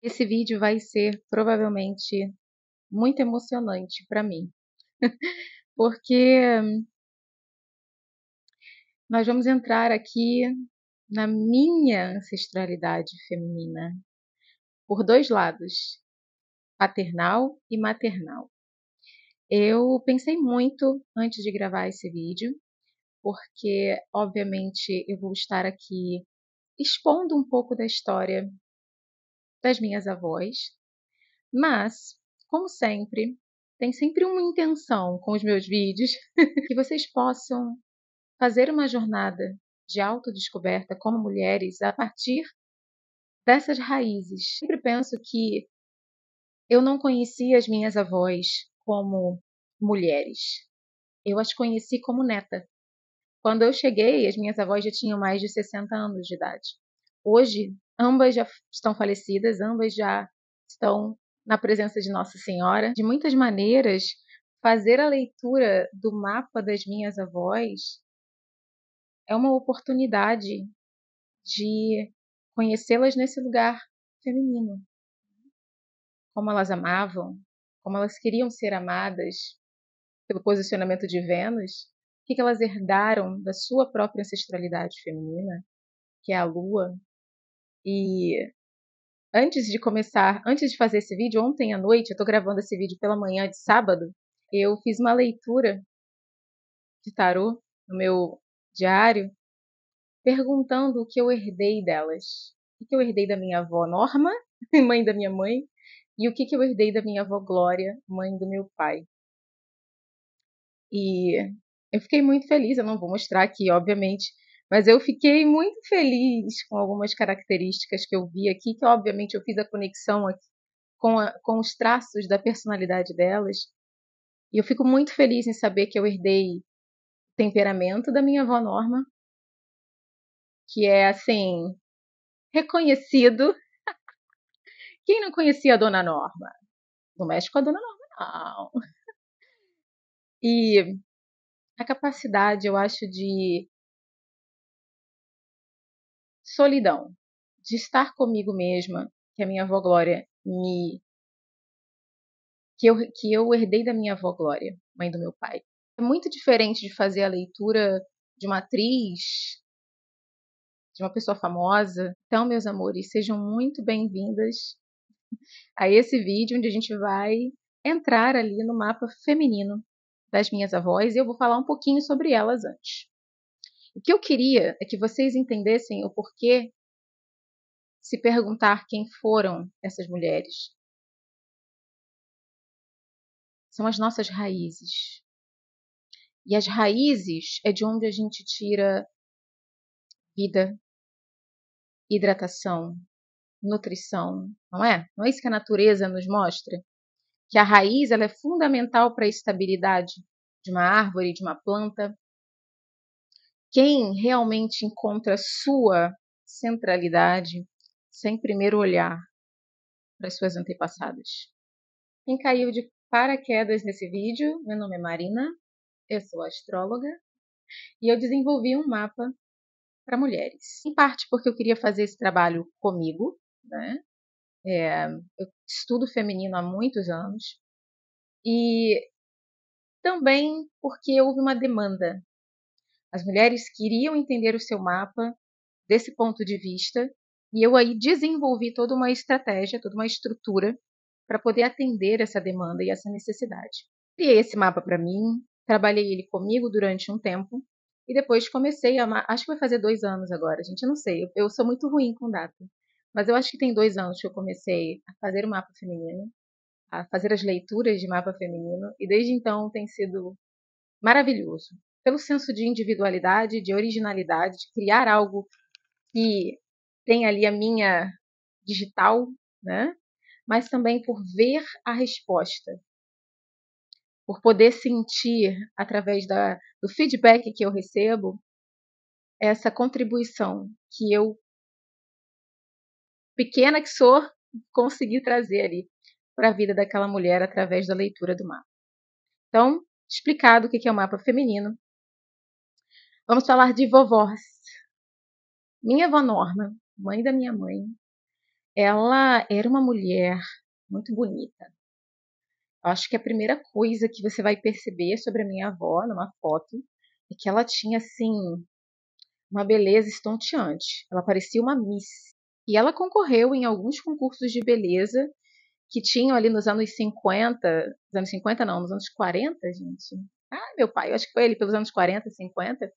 Esse vídeo vai ser provavelmente muito emocionante para mim, porque nós vamos entrar aqui na minha ancestralidade feminina, por dois lados, paternal e maternal. Eu pensei muito antes de gravar esse vídeo, porque obviamente eu vou estar aqui expondo um pouco da história das minhas avós, mas, como sempre, tem sempre uma intenção com os meus vídeos, que vocês possam fazer uma jornada de autodescoberta como mulheres a partir dessas raízes. Sempre penso que eu não conhecia as minhas avós como mulheres. Eu as conheci como neta. Quando eu cheguei, as minhas avós já tinham mais de 60 anos de idade. Hoje, ambas já estão falecidas, ambas já estão na presença de Nossa Senhora. De muitas maneiras, fazer a leitura do mapa das minhas avós é uma oportunidade de conhecê-las nesse lugar feminino. Como elas amavam, como elas queriam ser amadas pelo posicionamento de Vênus, o que elas herdaram da sua própria ancestralidade feminina, que é a Lua. E antes de fazer esse vídeo, ontem à noite, eu estou gravando esse vídeo pela manhã de sábado, eu fiz uma leitura de tarô no meu diário, perguntando o que eu herdei delas. O que eu herdei da minha avó Norma, mãe da minha mãe, e o que eu herdei da minha avó Glória, mãe do meu pai. E eu fiquei muito feliz, eu não vou mostrar aqui, obviamente, mas eu fiquei muito feliz com algumas características que eu vi aqui, que obviamente eu fiz a conexão aqui com os traços da personalidade delas. E eu fico muito feliz em saber que eu herdei o temperamento da minha avó Norma, que é, assim, reconhecido. Quem não conhecia a Dona Norma? Não mexe com a Dona Norma, não. E a capacidade, eu acho, de solidão, de estar comigo mesma, que a minha avó Glória que eu herdei da minha avó Glória, mãe do meu pai. É muito diferente de fazer a leitura de uma atriz, de uma pessoa famosa. Então, meus amores, sejam muito bem-vindas a esse vídeo onde a gente vai entrar ali no mapa feminino das minhas avós e eu vou falar um pouquinho sobre elas antes. O que eu queria é que vocês entendessem o porquê se perguntar quem foram essas mulheres. São as nossas raízes. E as raízes é de onde a gente tira vida, hidratação, nutrição, não é? Não é isso que a natureza nos mostra? Que a raiz ela é fundamental para a estabilidade de uma árvore, de uma planta. Quem realmente encontra sua centralidade sem primeiro olhar para as suas antepassadas. Quem caiu de paraquedas nesse vídeo, meu nome é Marina, eu sou astróloga e eu desenvolvi um mapa para mulheres. Em parte porque eu queria fazer esse trabalho comigo, né? Eu estudo feminino há muitos anos e também porque houve uma demanda. As mulheres queriam entender o seu mapa desse ponto de vista e eu aí desenvolvi toda uma estratégia, toda uma estrutura para poder atender essa demanda e essa necessidade. Criei esse mapa para mim, trabalhei ele comigo durante um tempo e depois comecei acho que vai fazer 2 anos agora, gente, eu não sei, eu sou muito ruim com data, mas eu acho que tem 2 anos que eu comecei a fazer o mapa feminino, a fazer as leituras de mapa feminino e desde então tem sido maravilhoso. Pelo senso de individualidade, de originalidade, de criar algo que tem ali a minha digital, né? Mas também por ver a resposta, por poder sentir através do feedback que eu recebo essa contribuição que eu, pequena que sou, consegui trazer ali para a vida daquela mulher através da leitura do mapa. Então, explicado o que é o mapa feminino, vamos falar de vovós. Minha avó Norma, mãe da minha mãe, Ela era uma mulher muito bonita. Eu acho que a primeira coisa que você vai perceber sobre a minha avó numa foto é que ela tinha, assim, uma beleza estonteante. Ela parecia uma miss. E ela concorreu em alguns concursos de beleza que tinham ali nos anos 50, nos anos 50 não, nos anos 40, gente. Ah, meu pai, eu acho que foi ele pelos anos 40, 50,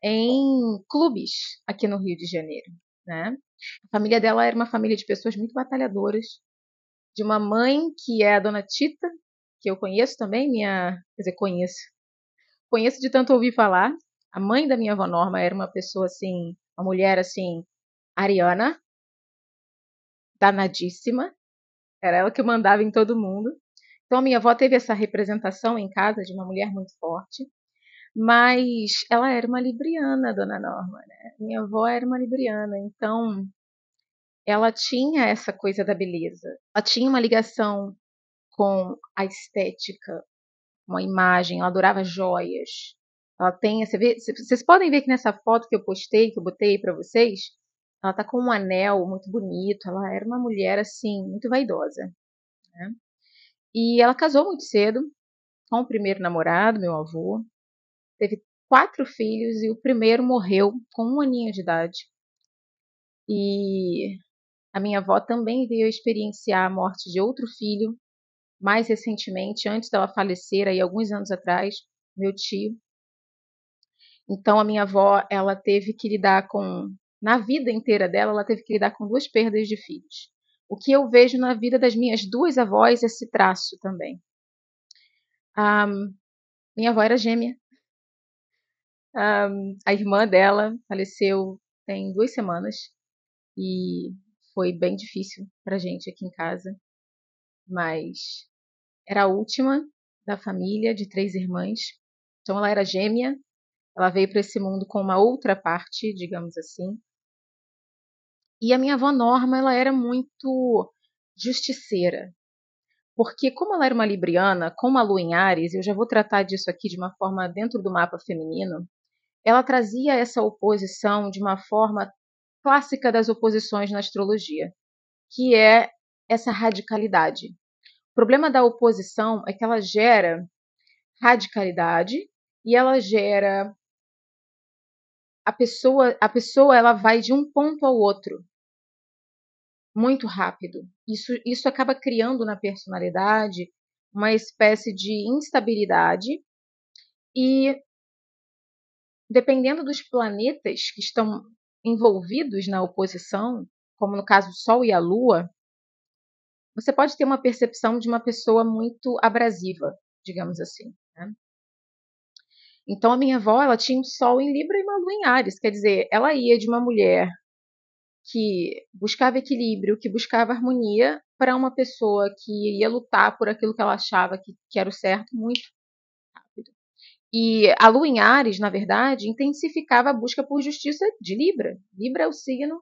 em clubes aqui no Rio de Janeiro, né? A família dela era uma família de pessoas muito batalhadoras, de uma mãe que é a dona Tita, que eu conheço também, quer dizer, conheço de tanto ouvir falar. A mãe da minha avó Norma era uma pessoa assim, uma mulher assim, ariana, danadíssima, era ela que mandava em todo mundo. Então a minha avó teve essa representação em casa de uma mulher muito forte, mas ela era uma libriana, dona Norma, né? Minha avó era uma libriana, então ela tinha essa coisa da beleza. Ela tinha uma ligação com a estética, com a imagem, ela adorava joias. Ela tem, vocês podem ver que nessa foto que eu postei, que eu botei para vocês, ela tá com um anel muito bonito, ela era uma mulher assim, muito vaidosa, né? E ela casou muito cedo com o primeiro namorado, meu avô. Teve 4 filhos e o primeiro morreu com 1 aninho de idade. E a minha avó também veio experienciar a morte de outro filho mais recentemente, antes dela falecer, aí alguns anos atrás, meu tio. Então a minha avó, ela teve que lidar com, na vida inteira dela, ela teve que lidar com 2 perdas de filhos. O que eu vejo na vida das minhas 2 avós, esse traço também. Minha avó era gêmea. A irmã dela faleceu tem 2 semanas e foi bem difícil pra gente aqui em casa, mas era a última da família de 3 irmãs. Então ela era gêmea, ela veio para esse mundo com uma outra parte, digamos assim. E a minha avó Norma, ela era muito justiceira, porque como ela era uma libriana, com a lua em Áries, eu já vou tratar disso aqui de uma forma dentro do mapa feminino, ela trazia essa oposição de uma forma clássica das oposições na astrologia, que é essa radicalidade. O problema da oposição é que ela gera radicalidade e ela gera a pessoa ela vai de um ponto ao outro muito rápido. Isso acaba criando na personalidade uma espécie de instabilidade e dependendo dos planetas que estão envolvidos na oposição, como no caso o Sol e a Lua, você pode ter uma percepção de uma pessoa muito abrasiva, digamos assim, né? Então a minha avó, ela tinha um Sol em Libra e uma Lua em Áries, quer dizer, ela ia de uma mulher que buscava equilíbrio, que buscava harmonia, para uma pessoa que ia lutar por aquilo que ela achava que era o certo muito rápido. E a Lua em Áries, na verdade, intensificava a busca por justiça de Libra. Libra é o signo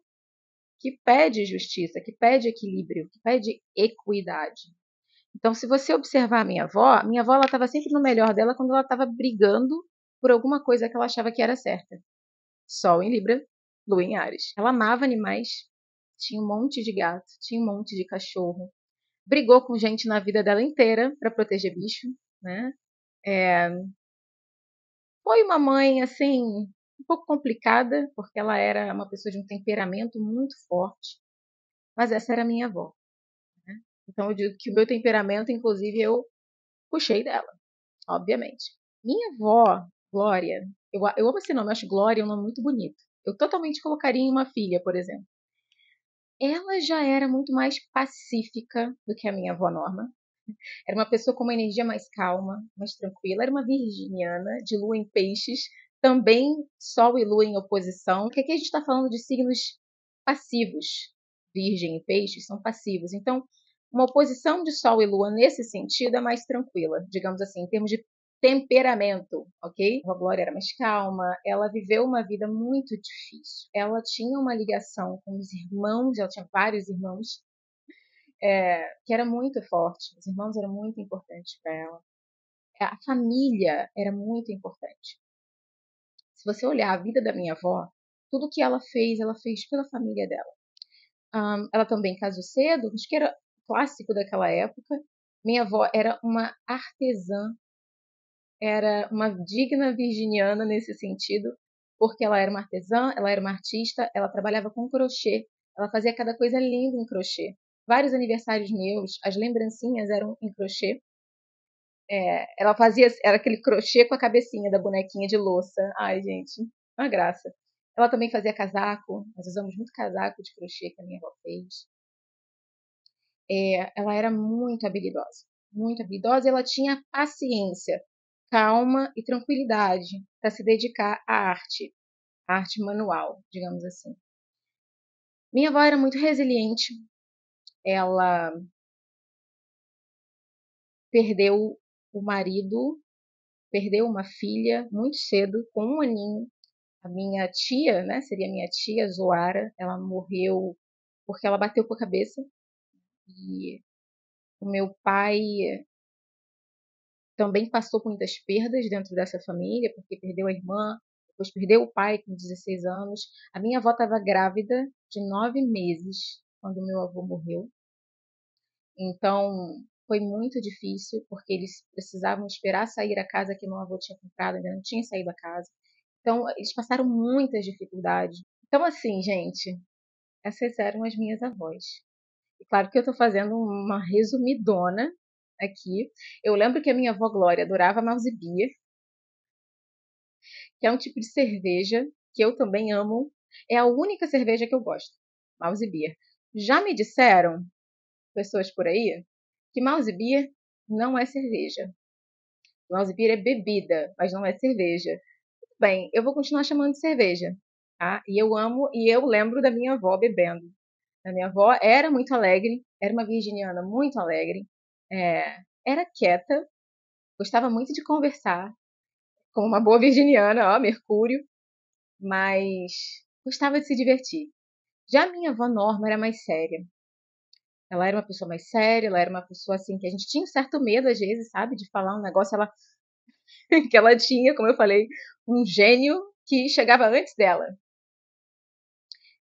que pede justiça, que pede equilíbrio, que pede equidade. Então, se você observar a minha avó ela estava sempre no melhor dela quando ela estava brigando por alguma coisa que ela achava que era certa. Sol em Libra, Lua em Áries. Ela amava animais, tinha um monte de gato, tinha um monte de cachorro. Brigou com gente na vida dela inteira para proteger bicho, né? É, foi uma mãe, assim, um pouco complicada, porque ela era uma pessoa de um temperamento muito forte, mas essa era a minha avó, né? Então eu digo que o meu temperamento, inclusive, eu puxei dela, obviamente. Minha avó, Glória, eu amo esse nome, eu acho Glória um nome muito bonito. Eu totalmente colocaria em uma filha, por exemplo. Ela já era muito mais pacífica do que a minha avó Norma. Era uma pessoa com uma energia mais calma, mais tranquila. Era uma virginiana de lua em peixes, também sol e lua em oposição. Porque aqui a gente está falando de signos passivos. Virgem e peixes são passivos. Então, uma oposição de sol e lua nesse sentido é mais tranquila, digamos assim, em termos de temperamento, ok? A Glória era mais calma, ela viveu uma vida muito difícil. Ela tinha uma ligação com os irmãos, ela tinha vários irmãos, que era muito forte. Os irmãos eram muito importantes para ela. A família era muito importante. Se você olhar a vida da minha avó, tudo que ela fez pela família dela. Ela também casou cedo, acho que era clássico daquela época. Minha avó era uma artesã, era uma digna virginiana nesse sentido, porque ela era uma artesã, ela era uma artista, ela trabalhava com crochê, ela fazia cada coisa linda em crochê. Vários aniversários meus, as lembrancinhas eram em crochê. Ela fazia, era aquele crochê com a cabecinha da bonequinha de louça. Ai, gente, uma graça. Ela também fazia casaco, nós usamos muito casaco de crochê que a minha avó fez. Ela era muito habilidosa, e ela tinha paciência, calma e tranquilidade para se dedicar à arte manual, digamos assim. Minha avó era muito resiliente, ela perdeu o marido, perdeu uma filha muito cedo, com 1 aninho. A minha tia, né, seria minha tia, Zoara, ela morreu porque ela bateu com a cabeça. E o meu pai também passou por muitas perdas dentro dessa família, porque perdeu a irmã, depois perdeu o pai com 16 anos. A minha avó estava grávida de 9 meses quando meu avô morreu. Então, foi muito difícil, porque eles precisavam esperar sair a casa que meu avô tinha comprado, ainda não tinha saído a casa. Então, eles passaram muitas dificuldades. Então, assim, gente, essas eram as minhas avós. E claro que eu estou fazendo uma resumidona aqui. Eu lembro que a minha avó Glória adorava mouse beer, que é um tipo de cerveja que eu também amo. É a única cerveja que eu gosto, mouse beer. Já me disseram, pessoas por aí, que mouse beer não é cerveja. Mouse beer é bebida, mas não é cerveja. Bem, eu vou continuar chamando de cerveja, tá? E eu amo, e eu lembro da minha avó bebendo. A minha avó era muito alegre, era uma virginiana muito alegre, era quieta, gostava muito de conversar, como uma boa virginiana, ó, Mercúrio, mas gostava de se divertir. Já a minha avó Norma era mais séria. Ela era uma pessoa mais séria, ela era uma pessoa assim que a gente tinha um certo medo às vezes, sabe, de falar um negócio que ela tinha, como eu falei, um gênio que chegava antes dela.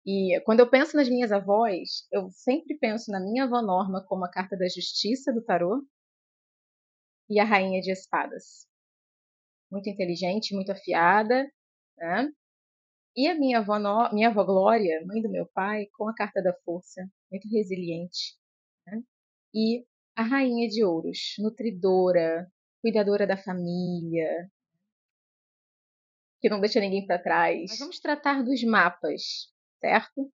E quando eu penso nas minhas avós, eu sempre penso na minha avó Norma como a carta da justiça do tarô e a rainha de espadas. Muito inteligente, muito afiada, né? E a minha avó Glória, mãe do meu pai, com a carta da força, muito resiliente, né? E a rainha de ouros, nutridora, cuidadora da família, que não deixa ninguém para trás. Mas vamos tratar dos mapas, certo?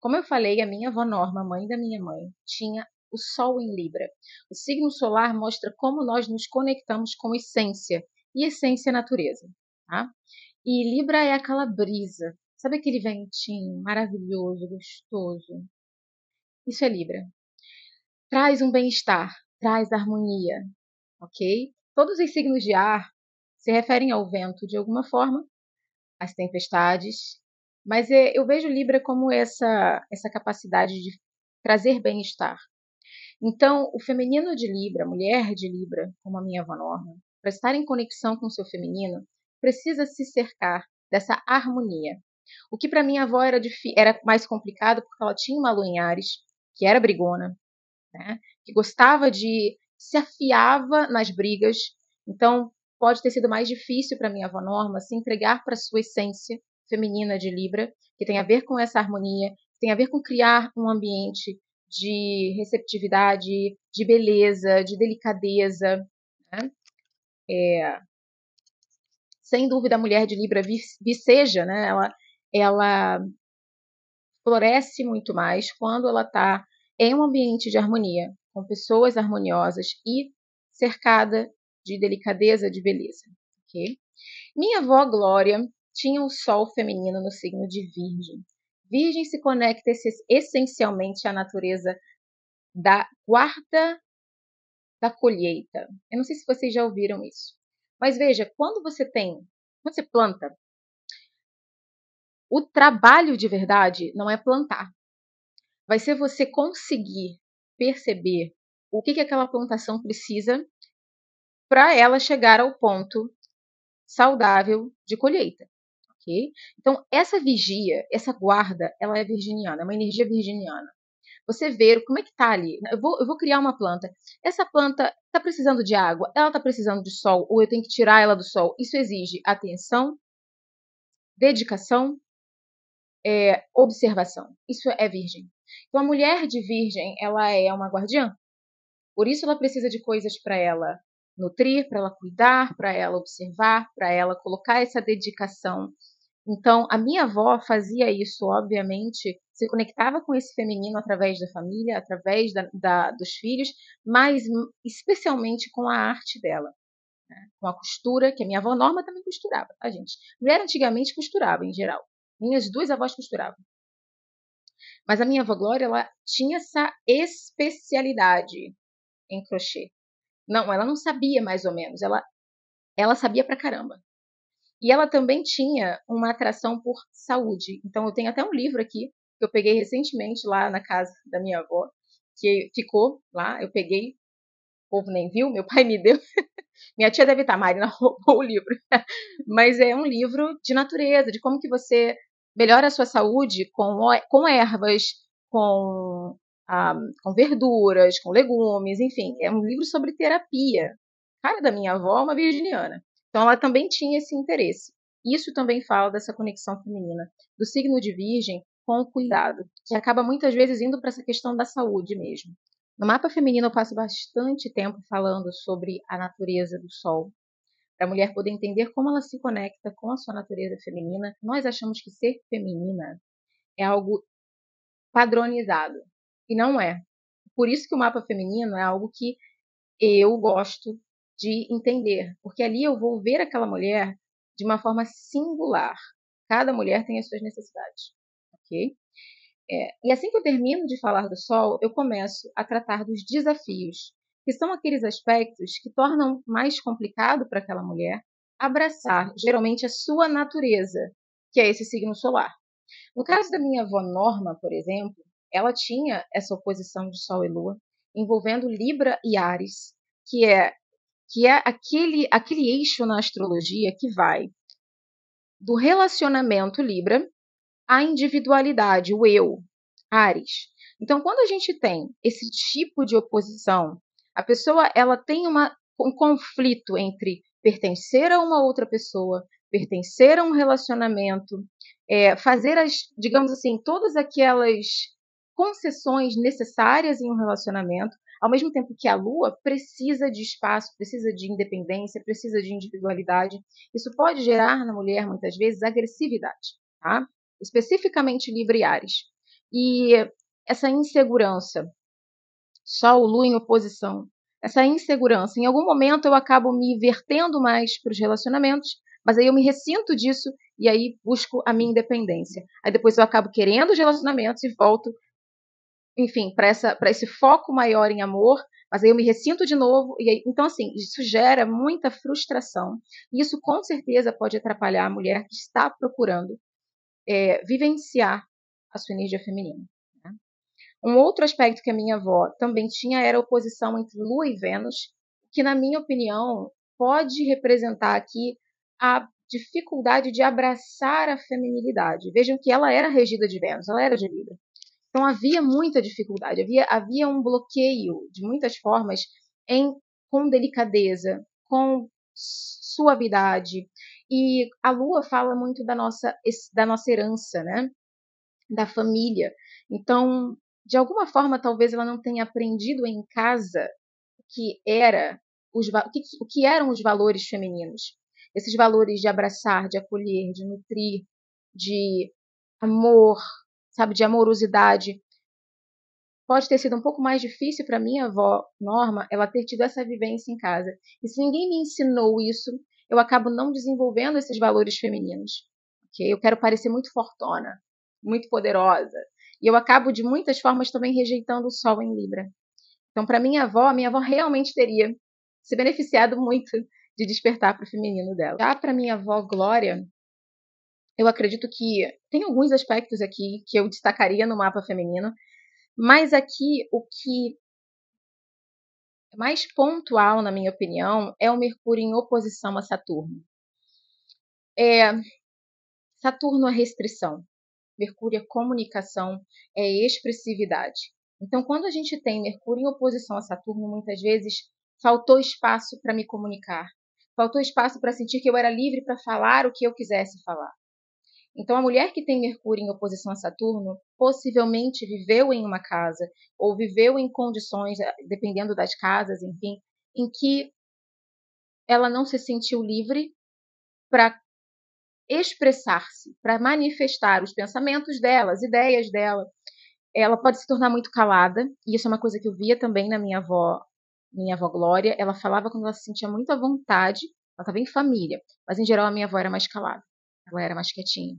Como eu falei, a minha avó Norma, mãe da minha mãe, tinha o Sol em Libra. O signo solar mostra como nós nos conectamos com essência, e essência é natureza. Tá? E Libra é aquela brisa, sabe aquele ventinho maravilhoso, gostoso? Isso é Libra. Traz um bem-estar, traz harmonia, ok? Todos os signos de ar se referem ao vento de alguma forma, às tempestades, mas eu vejo Libra como essa capacidade de trazer bem-estar. Então, o feminino de Libra, a mulher de Libra, como a minha avó Norma, para estar em conexão com o seu feminino, precisa se cercar dessa harmonia. O que para minha avó era mais complicado, porque ela tinha uma lua em Ares, que era brigona, né? Que gostava se afiava nas brigas. Então, pode ter sido mais difícil para minha avó Norma se entregar para a sua essência feminina de Libra, que tem a ver com essa harmonia, que tem a ver com criar um ambiente de receptividade, de beleza, de delicadeza, né? Sem dúvida, a mulher de Libra viceja, né? Ela floresce muito mais quando ela está em um ambiente de harmonia, com pessoas harmoniosas e cercada de delicadeza, de beleza. Okay? Minha avó Glória tinha o sol feminino no signo de Virgem. Virgem se conecta essencialmente à natureza da guarda da colheita. Eu não sei se vocês já ouviram isso. Mas veja, quando você planta, o trabalho de verdade não é plantar. Vai ser você conseguir perceber o que aquela plantação precisa para ela chegar ao ponto saudável de colheita. ok? Então, essa vigia, essa guarda, ela é virginiana, é uma energia virginiana. Você ver como é que tá ali. Eu vou criar uma planta. Essa planta está precisando de água, ela está precisando de sol, ou eu tenho que tirar ela do sol. Isso exige atenção, dedicação, observação. Isso é virgem. Então, a mulher de virgem, ela é uma guardiã. Por isso, ela precisa de coisas para ela nutrir, para ela cuidar, para ela observar, para ela colocar essa dedicação. Então, a minha avó fazia isso, obviamente, se conectava com esse feminino através da família, através dos filhos, mas especialmente com a arte dela, né? Com a costura, que a minha avó Norma também costurava, tá, gente? Mulher antigamente costurava, em geral. Minhas duas avós costuravam. Mas a minha avó Glória, ela tinha essa especialidade em crochê. Não, ela não sabia mais ou menos, ela sabia pra caramba. E ela também tinha uma atração por saúde. Então, eu tenho até um livro aqui, que eu peguei recentemente lá na casa da minha avó, que ficou lá, eu peguei, o povo nem viu, meu pai me deu. Minha tia deve estar, Marina roubou o livro. Mas é um livro de natureza, de como que você melhora a sua saúde com ervas, com, com verduras, com legumes, enfim. É um livro sobre terapia. A cara da minha avó é uma virginiana. Então ela também tinha esse interesse. Isso também fala dessa conexão feminina, do signo de virgem com o cuidado, que acaba muitas vezes indo para essa questão da saúde mesmo. No mapa feminino eu passo bastante tempo falando sobre a natureza do sol, para a mulher poder entender como ela se conecta com a sua natureza feminina. Nós achamos que ser feminina é algo padronizado, e não é. Por isso que o mapa feminino é algo que eu gosto de entender, porque ali eu vou ver aquela mulher de uma forma singular. Cada mulher tem as suas necessidades, ok? E assim que eu termino de falar do Sol, eu começo a tratar dos desafios, que são aqueles aspectos que tornam mais complicado para aquela mulher abraçar, geralmente, a sua natureza, que é esse signo solar. No caso da minha avó Norma, por exemplo, ela tinha essa oposição de Sol e Lua, envolvendo Libra e Áries, que é aquele eixo na astrologia que vai do relacionamento Libra à individualidade, o eu, Áries. Então, quando a gente tem esse tipo de oposição, a pessoa ela tem um conflito entre pertencer a uma outra pessoa, pertencer a um relacionamento, fazer digamos assim, todas aquelas concessões necessárias em um relacionamento, ao mesmo tempo que a Lua precisa de espaço, precisa de independência, precisa de individualidade. Isso pode gerar na mulher, muitas vezes, agressividade, tá? Especificamente Libra e Áries. E essa insegurança, Sol, Lua em oposição, essa insegurança, em algum momento eu acabo me vertendo mais para os relacionamentos, mas aí eu me ressinto disso e aí busco a minha independência. Aí depois eu acabo querendo os relacionamentos e volto, enfim, para esse foco maior em amor, mas aí eu me ressinto de novo. E aí, então, assim, isso gera muita frustração. E isso com certeza pode atrapalhar a mulher que está procurando vivenciar a sua energia feminina. Né? Um outro aspecto que a minha avó também tinha era a oposição entre Lua e Vênus, que, na minha opinião, pode representar aqui a dificuldade de abraçar a feminilidade. Vejam que ela era regida de Vênus, ela era de Libra. Então havia muita dificuldade, havia um bloqueio de muitas formas com delicadeza, com suavidade. E a Lua fala muito da nossa herança, né? Da família. Então, de alguma forma, talvez ela não tenha aprendido em casa o que eram os valores femininos. Esses valores de abraçar, de acolher, de nutrir, de amor, sabe, de amorosidade. Pode ter sido um pouco mais difícil para minha avó Norma ela ter tido essa vivência em casa. E se ninguém me ensinou isso, eu acabo não desenvolvendo esses valores femininos. Okay? Eu quero parecer muito fortona, muito poderosa. E eu acabo, de muitas formas, também rejeitando o Sol em Libra. Então, para minha avó realmente teria se beneficiado muito de despertar para o feminino dela. Já para minha avó Glória, eu acredito que tem alguns aspectos aqui que eu destacaria no mapa feminino, mas aqui o que é mais pontual, na minha opinião, é o Mercúrio em oposição a Saturno. Saturno é restrição, Mercúrio é comunicação, é expressividade. Então, quando a gente tem Mercúrio em oposição a Saturno, muitas vezes faltou espaço para me comunicar, faltou espaço para sentir que eu era livre para falar o que eu quisesse falar. Então, a mulher que tem Mercúrio em oposição a Saturno possivelmente viveu em uma casa ou viveu em condições, dependendo das casas, enfim, em que ela não se sentiu livre para expressar-se, para manifestar os pensamentos dela, as ideias dela. Ela pode se tornar muito calada, e isso é uma coisa que eu via também na minha avó Glória. Ela falava quando ela se sentia muito à vontade, ela estava em família, mas em geral a minha avó era mais calada, ela era mais quietinha.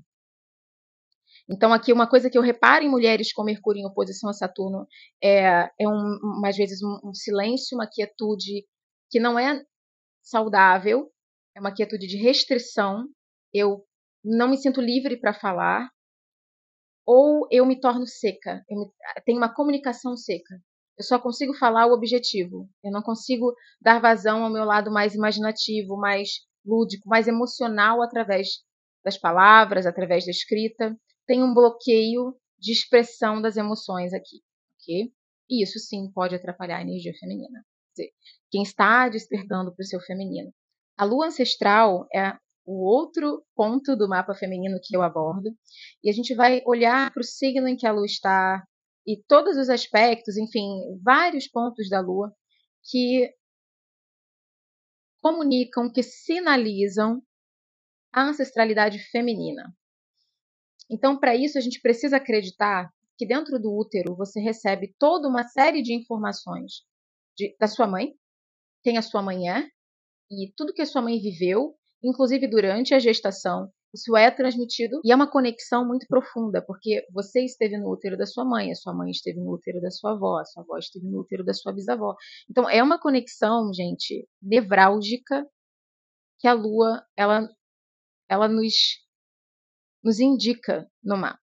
Então, aqui, uma coisa que eu reparo em mulheres com Mercúrio em oposição a Saturno às vezes, um silêncio, uma quietude que não é saudável, é uma quietude de restrição. Eu não me sinto livre para falar, ou eu me torno seca, tenho uma comunicação seca. Eu só consigo falar o objetivo, eu não consigo dar vazão ao meu lado mais imaginativo, mais lúdico, mais emocional através das palavras, através da escrita. Tem um bloqueio de expressão das emoções aqui, ok? E isso sim pode atrapalhar a energia feminina. Quer dizer, quem está despertando para o seu feminino. A lua ancestral é o outro ponto do mapa feminino que eu abordo, e a gente vai olhar para o signo em que a lua está e todos os aspectos, enfim, vários pontos da lua que comunicam, que sinalizam a ancestralidade feminina. Então, para isso, a gente precisa acreditar que dentro do útero você recebe toda uma série de informações da sua mãe, quem a sua mãe é, e tudo que a sua mãe viveu, inclusive durante a gestação. Isso é transmitido e é uma conexão muito profunda, porque você esteve no útero da sua mãe, a sua mãe esteve no útero da sua avó esteve no útero da sua bisavó. Então, é uma conexão, gente, nevrálgica que a Lua ela nos indica no mapa.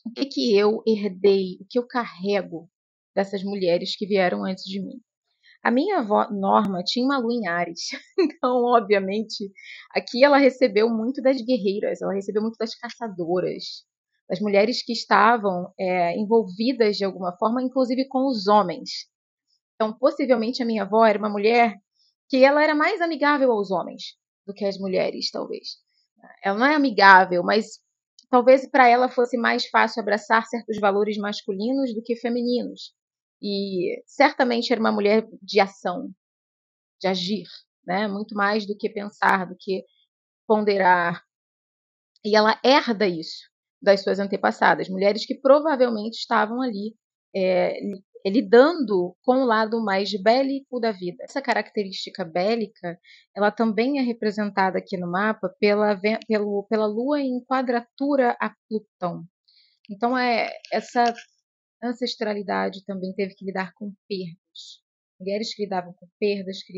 O que eu herdei, o que eu carrego dessas mulheres que vieram antes de mim? A minha avó Norma tinha uma lua em Áries, então, obviamente, aqui ela recebeu muito das guerreiras, ela recebeu muito das caçadoras, das mulheres que estavam envolvidas de alguma forma, inclusive com os homens. Então, possivelmente, a minha avó era uma mulher que ela era mais amigável aos homens do que as mulheres, talvez. Ela não é amigável, mas talvez para ela fosse mais fácil abraçar certos valores masculinos do que femininos. E certamente era uma mulher de ação, de agir, né? Muito mais do que pensar, do que ponderar. E ela herda isso das suas antepassadas, mulheres que provavelmente estavam ali é, lidando com o lado mais bélico da vida. Essa característica bélica, ela também é representada aqui no mapa pela Lua em quadratura a Plutão. Então, essa ancestralidade também teve que lidar com perdas. Mulheres que lidavam com perdas, que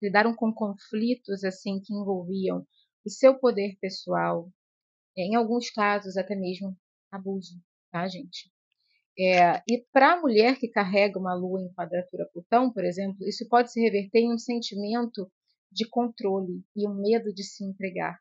lidaram com conflitos assim que envolviam o seu poder pessoal, em alguns casos até mesmo abuso, tá, gente? E para a mulher que carrega uma lua em quadratura Plutão, por exemplo, isso pode se reverter em um sentimento de controle e um medo de se entregar,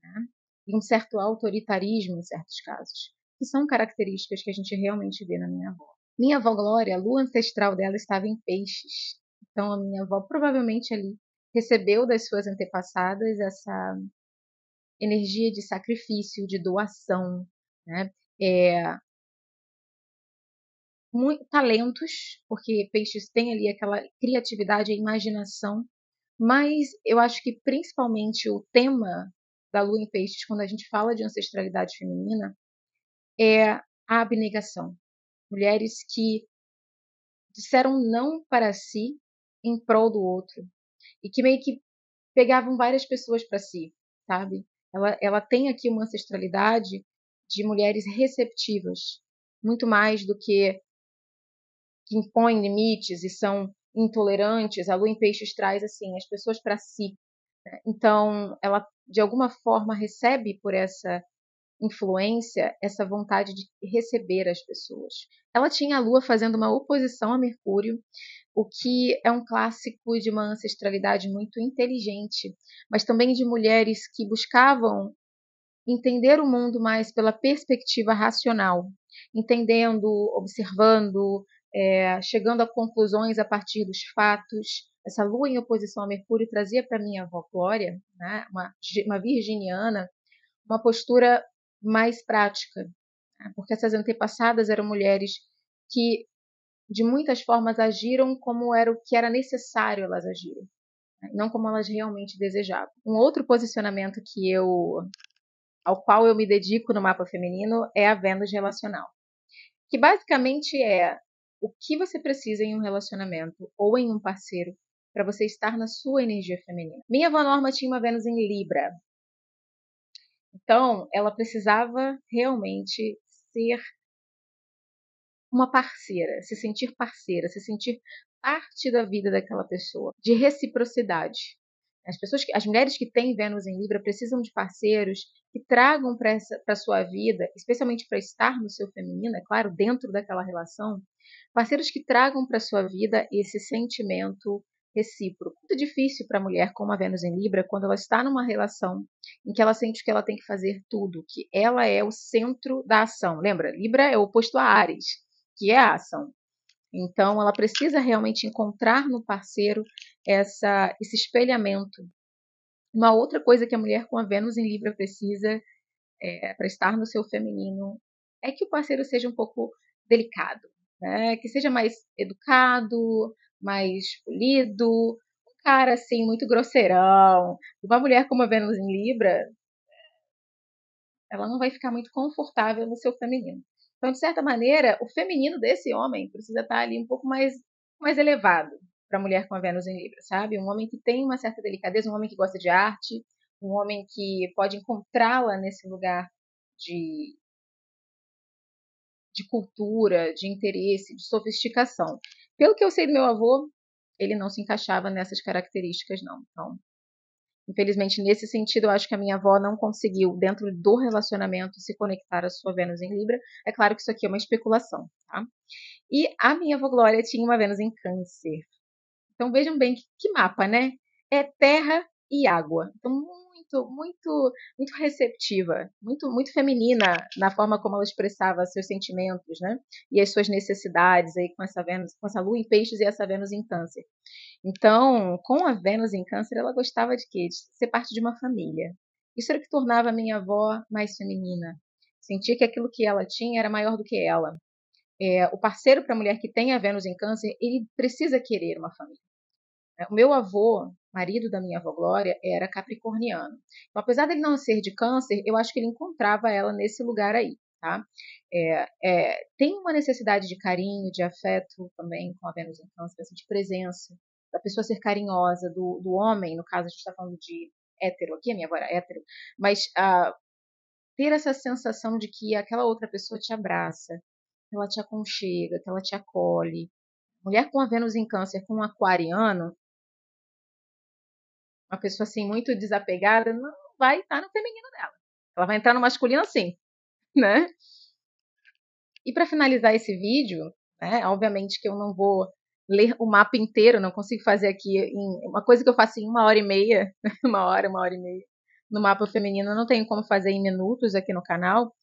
né? E um certo autoritarismo em certos casos, que são características que a gente realmente vê na minha avó. Minha avó Glória, a lua ancestral dela estava em peixes, então a minha avó provavelmente ali recebeu das suas antepassadas essa energia de sacrifício, de doação, né? Talentos, porque peixes têm ali aquela criatividade e imaginação, mas eu acho que principalmente o tema da lua em peixes, quando a gente fala de ancestralidade feminina, é a abnegação. Mulheres que disseram não para si em prol do outro e que meio que pegavam várias pessoas para si, sabe? Ela tem aqui uma ancestralidade de mulheres receptivas, muito mais do que impõem limites e são intolerantes. A lua em peixes traz assim as pessoas para si. Né? Então, ela de alguma forma recebe por essa influência essa vontade de receber as pessoas. Ela tinha a lua fazendo uma oposição a Mercúrio, o que é um clássico de uma ancestralidade muito inteligente, mas também de mulheres que buscavam entender o mundo mais pela perspectiva racional, entendendo, observando, chegando a conclusões a partir dos fatos. Essa lua em oposição a Mercúrio trazia para minha avó Glória, né, uma virginiana, uma postura mais prática, né, porque essas antepassadas eram mulheres que, de muitas formas, agiram como era o que era necessário elas agirem, né, não como elas realmente desejavam. Um outro posicionamento ao qual eu me dedico no mapa feminino é a Vênus relacional, que basicamente é o que você precisa em um relacionamento ou em um parceiro para você estar na sua energia feminina. Minha avó Norma tinha uma Vênus em Libra, então ela precisava realmente ser uma parceira, se sentir parte da vida daquela pessoa, de reciprocidade. As mulheres que têm Vênus em Libra precisam de parceiros que tragam para a sua vida, especialmente para estar no seu feminino, é claro, dentro daquela relação, parceiros que tragam para a sua vida esse sentimento recíproco. Muito difícil para a mulher com uma Vênus em Libra quando ela está numa relação em que ela sente que ela tem que fazer tudo, que ela é o centro da ação. Lembra? Libra é o oposto a Áries, que é a ação. Então, ela precisa realmente encontrar no parceiro esse espelhamento. Uma outra coisa que a mulher com a Vênus em Libra precisa para estar no seu feminino é que o parceiro seja um pouco delicado, né? Que seja mais educado, mais polido, um cara assim muito grosseirão. Uma mulher com uma Vênus em Libra, ela não vai ficar muito confortável no seu feminino. Então, de certa maneira, o feminino desse homem precisa estar ali um pouco mais elevado para a mulher com a Vênus em Libra, sabe? Um homem que tem uma certa delicadeza, um homem que gosta de arte, um homem que pode encontrá-la nesse lugar de, de cultura, de interesse, de sofisticação. Pelo que eu sei do meu avô, ele não se encaixava nessas características, não. Então, infelizmente, nesse sentido, eu acho que a minha avó não conseguiu, dentro do relacionamento, se conectar à sua Vênus em Libra. É claro que isso aqui é uma especulação, tá? E a minha avó Glória tinha uma Vênus em Câncer. Então, vejam bem que mapa, né? É terra e água. Então, muito receptiva, muito feminina na forma como ela expressava seus sentimentos, né? E as suas necessidades aí com essa Vênus, com essa Lua em Peixes e essa Vênus em Câncer. Então, com a Vênus em Câncer, ela gostava de quê? De ser parte de uma família. Isso era o que tornava a minha avó mais feminina. Sentia que aquilo que ela tinha era maior do que ela. O parceiro para a mulher que tem a Vênus em Câncer, ele precisa querer uma família. O meu avô, marido da minha avó Glória, era capricorniano. Então, apesar dele não ser de Câncer, eu acho que ele encontrava ela nesse lugar aí, tá? Tem uma necessidade de carinho, de afeto também com a Vênus em Câncer, assim, de presença, da pessoa ser carinhosa, do homem, no caso a gente está falando de hétero aqui, a minha avó era hétero, mas ter essa sensação de que aquela outra pessoa te abraça, que ela te aconchega, que ela te acolhe. Mulher com a Vênus em Câncer, com um aquariano, uma pessoa assim muito desapegada, não vai estar no feminino dela. Ela vai entrar no masculino sim, né? E para finalizar esse vídeo, né, obviamente que eu não vou ler o mapa inteiro, não consigo fazer aqui uma coisa que eu faço em 1h30, uma hora e meia. No mapa feminino eu não tenho como fazer em minutos aqui no canal.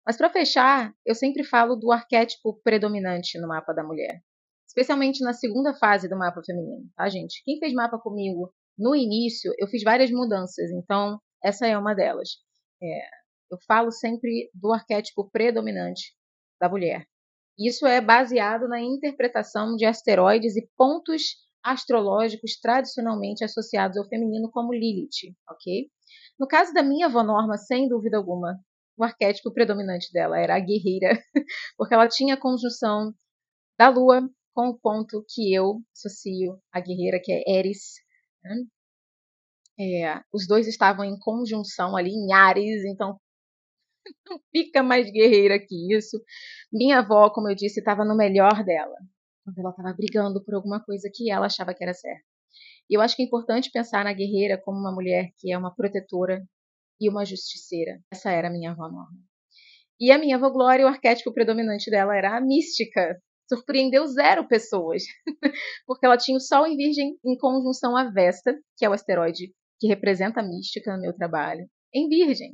Mas para fechar, eu sempre falo do arquétipo predominante no mapa da mulher, especialmente na segunda fase do mapa feminino, tá, gente? Quem fez mapa comigo no início, eu fiz várias mudanças, então essa é uma delas. Eu falo sempre do arquétipo predominante da mulher. Isso é baseado na interpretação de asteroides e pontos astrológicos tradicionalmente associados ao feminino, como Lilith, ok? No caso da minha avó Norma, sem dúvida alguma, o arquétipo predominante dela era a guerreira, porque ela tinha a conjunção da Lua com o ponto que eu associo a guerreira, que é Eris. Né? Os dois estavam em conjunção ali em Ares, então não fica mais guerreira que isso. Minha avó, como eu disse, estava no melhor dela, quando ela estava brigando por alguma coisa que ela achava que era certa. E eu acho que é importante pensar na guerreira como uma mulher que é uma protetora e uma justiceira. Essa era a minha avó Norma. E a minha avó Glória, o arquétipo predominante dela era a mística. Surpreendeu zero pessoas, porque ela tinha o Sol em Virgem em conjunção a Vesta, que é o asteroide que representa a mística no meu trabalho, em Virgem.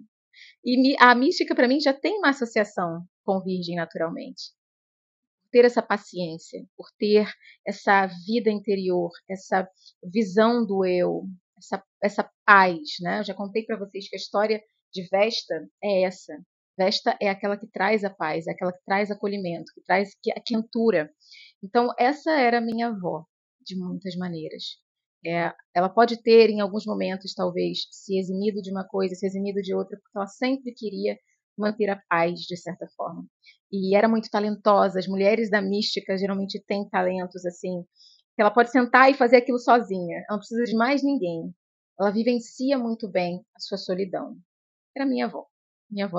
E a mística, para mim, já tem uma associação com virgem naturalmente. Ter essa paciência, por ter essa vida interior, essa visão do eu, essa paz, né? Eu já contei para vocês que a história de Vesta é essa. Vesta é aquela que traz a paz, é aquela que traz acolhimento, que traz a quentura. Então, essa era a minha avó, de muitas maneiras. Ela pode ter, em alguns momentos, talvez, se eximido de uma coisa, se eximido de outra, porque ela sempre queria manter a paz, de certa forma. E era muito talentosa. As mulheres da mística geralmente têm talentos assim, que ela pode sentar e fazer aquilo sozinha. Ela não precisa de mais ninguém. Ela vivencia muito bem a sua solidão. Era minha avó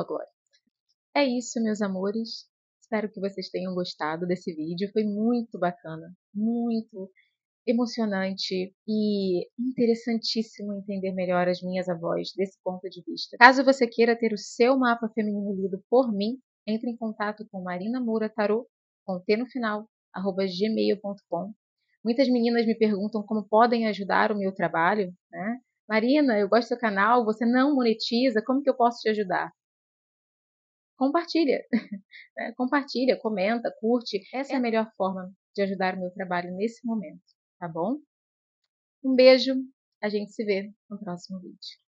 Glória. É isso, meus amores. Espero que vocês tenham gostado desse vídeo. Foi muito bacana, muito emocionante e interessantíssimo entender melhor as minhas avós desse ponto de vista. Caso você queira ter o seu mapa feminino lido por mim, entre em contato com Marina Moura Tarot, com T no final, @gmail.com. Muitas meninas me perguntam como podem ajudar o meu trabalho, né? Marina, eu gosto do seu canal, você não monetiza, como que eu posso te ajudar? Compartilha, né? Compartilha, comenta, curte. Essa é a melhor forma de ajudar o meu trabalho nesse momento, tá bom? Um beijo, a gente se vê no próximo vídeo.